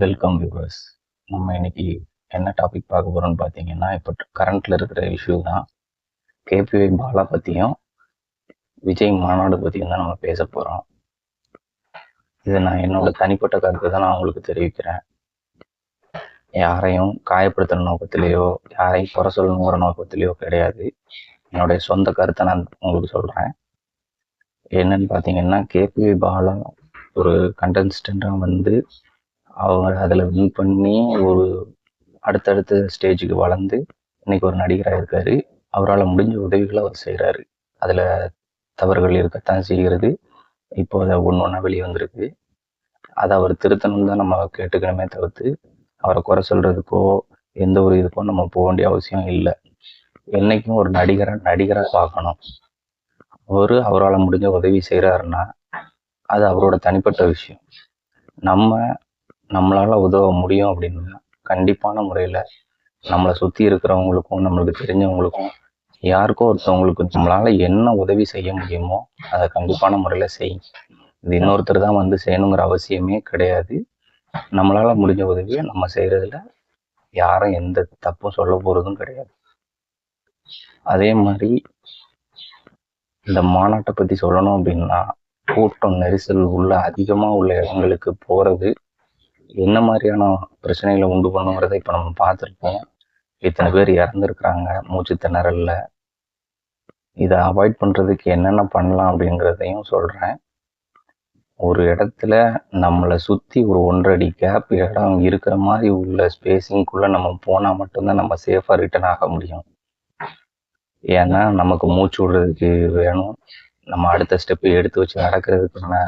Welcome viewers. நம்ம இன்னைக்கு என்ன டாபிக் பார்க்க போறோம்னு பார்த்தீங்கன்னா, இப்போ கரண்ட்ல இருக்கிற இஷ்யூ தான். கேபிஐ பாலா பற்றியும் விஜய் மாநாடு பற்றியும் தான் நம்ம பேச போகிறோம். இதை நான் என்னோட தனிப்பட்ட கருத்தை தான் நான் உங்களுக்கு தெரிவிக்கிறேன். யாரையும் காயப்படுத்துகிற நோக்கத்திலேயோ யாரையும் குறை சொல்லணுங்கிற நோக்கத்திலேயோ கிடையாது. என்னுடைய சொந்த கருத்தை நான் உங்களுக்கு சொல்கிறேன். என்னன்னு பார்த்தீங்கன்னா, கேபிஐ பாலா ஒரு கண்டஸ்டண்ட்டாக வந்து அவங்க அதில் வின் பண்ணி ஒரு அடுத்தடுத்த ஸ்டேஜுக்கு வளர்ந்து இன்னைக்கு ஒரு நடிகராக இருக்காரு. அவரால் முடிஞ்ச உதவிகளை அவர் செய்கிறாரு. அதில் தவறுகள் இருக்கத்தான் செய்கிறது. இப்போ அதை ஒன்றா வெளியே வந்திருக்கு. அதை அவர் திருத்தணும் தான் நம்ம கேட்டுக்கணுமே தவிர்த்து அவரை குறை சொல்கிறதுக்கோ எந்த ஒரு இதுக்கோ நம்ம போக வேண்டிய அவசியம் இல்லை. என்றைக்கும் ஒரு நடிகராக பார்க்கணும். அவரால் முடிஞ்ச உதவி செய்கிறாருன்னா அது அவரோட தனிப்பட்ட விஷயம். நம்மளால் உதவ முடியும் அப்படின்னா கண்டிப்பான முறையில் நம்மளை சுற்றி இருக்கிறவங்களுக்கும் நம்மளுக்கு தெரிஞ்சவங்களுக்கும் யாருக்கோ ஒருத்தவங்களுக்கு நம்மளால் என்ன உதவி செய்ய முடியுமோ அதை கண்டிப்பான முறையில் செய்யும். இது இன்னொருத்தர் தான் வந்து செய்யணுங்கிற அவசியமே கிடையாது. நம்மளால் முடிஞ்ச உதவியை நம்ம செய்கிறதுல யாரும் எந்த தப்பும் சொல்ல போகிறதும் கிடையாது. அதே மாதிரி இந்த மாநாட்டை பற்றி சொல்லணும் அப்படின்னா, கூட்டம் நெரிசல் அதிகமாக உள்ள இடங்களுக்கு போகிறது என்ன மாதிரியான பிரச்சனைகளை உண்டு பண்ணுங்கிறத இப்போ நம்ம பார்த்துருப்போம். இத்தனை பேர் இறந்துருக்குறாங்க மூச்சு திணறல்ல. இதை அவாய்ட் பண்ணுறதுக்கு என்னென்ன பண்ணலாம் அப்படிங்கிறதையும் சொல்கிறேன். ஒரு இடத்துல நம்மளை சுற்றி ஒரு 1.5 அடி கேப் இடம் இருக்கிற மாதிரி உள்ள ஸ்பேஸிங்குள்ளே நம்ம போனால் மட்டும்தான் நம்ம சேஃபாக ரிட்டர்ன் ஆக முடியும். ஏன்னா நமக்கு மூச்சு விடுறதுக்கு வேணும், நம்ம அடுத்த ஸ்டெப்பு எடுத்து வச்சு நடக்கிறதுக்கான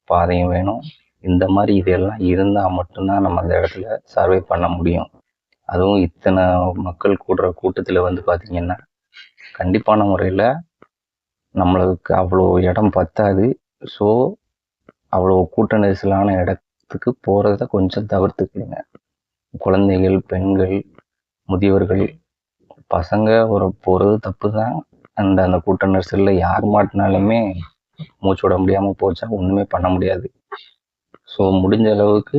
பாதையும் வேணும். இந்த மாதிரி இதெல்லாம் இருந்தால் மட்டும்தான் நம்ம அந்த இடத்துல சர்வை பண்ண முடியும். அதுவும் இத்தனை மக்கள் கூடுற கூட்டத்தில் வந்து பார்த்திங்கன்னா கண்டிப்பான முறையில் நம்மளுக்கு அவ்வளோ இடம் பத்தாது. ஸோ அவ்வளோ கூட்ட நெரிசலான இடத்துக்கு போகிறத கொஞ்சம் தவிர்த்துக்கலுங்க. குழந்தைகள், பெண்கள், முதியவர்கள், பசங்க போகிறது தப்பு தான். அந்த கூட்ட நெரிசலில் யார் மாட்டினாலுமே மூச்சு விட முடியாமல் போச்சா ஒன்றுமே பண்ண முடியாது. ஸோ முடிஞ்ச அளவுக்கு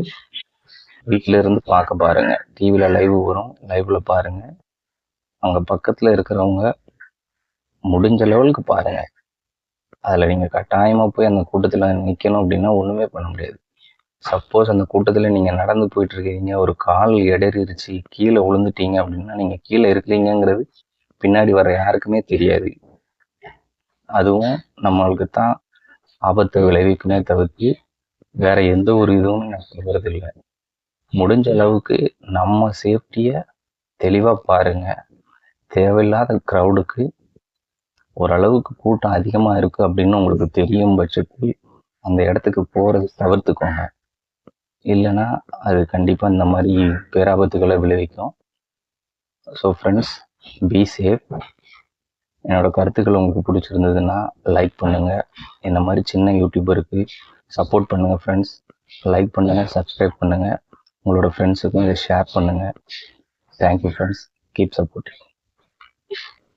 வீட்டில் இருந்து பார்க்க பாருங்கள். டிவியில் லைவ் வரும், லைவில் பாருங்கள். அங்கே பக்கத்தில் இருக்கிறவங்க முடிஞ்ச லெவலுக்கு பாருங்கள். அதில் நீங்கள் கட்டாயமாக போய் அந்த கூட்டத்தில் நிற்கணும் அப்படின்னா ஒன்றுமே பண்ண முடியாது. சப்போஸ் அந்த கூட்டத்தில் நீங்கள் நடந்து போயிட்டுருக்கீங்க, ஒரு கால் இடறிடுச்சு, கீழே விழுந்துட்டீங்க அப்படின்னா நீங்கள் கீழே இருக்கிறீங்கிறது பின்னாடி வர யாருக்குமே தெரியாது. அதுவும் நம்மளுக்கு தான் ஆபத்தை விளைவிக்குமே தவிர்த்து வேற எந்த ஒரு இதுவும் நான் சொல்கிறது இல்லை. முடிஞ்ச அளவுக்கு நம்ம சேஃப்டியை தெளிவாக பாருங்கள். தேவையில்லாத க்ரௌடுக்கு ஓரளவுக்கு கூட்டம் அதிகமாக இருக்குது அப்படின்னு உங்களுக்கு தெரியும் பட்சத்தில் அந்த இடத்துக்கு போகிறது தவிர்த்துக்கோங்க. இல்லைன்னா அது கண்டிப்பாக இந்த மாதிரி பேராபத்துகளை விளைவிக்கும். So friends, be safe. என்னோடய கருத்துக்கள் உங்களுக்கு பிடிச்சிருந்ததுன்னா லைக் பண்ணுங்கள். இந்த மாதிரி சின்ன யூடியூபருக்கு சப்போர்ட் பண்ணுங்கள் ஃப்ரெண்ட்ஸ். லைக் பண்ணுங்கள், சப்ஸ்கிரைப் பண்ணுங்கள். உங்களோட ஃப்ரெண்ட்ஸுக்கும் இதை ஷேர் பண்ணுங்கள். Thank you friends. Keep supporting.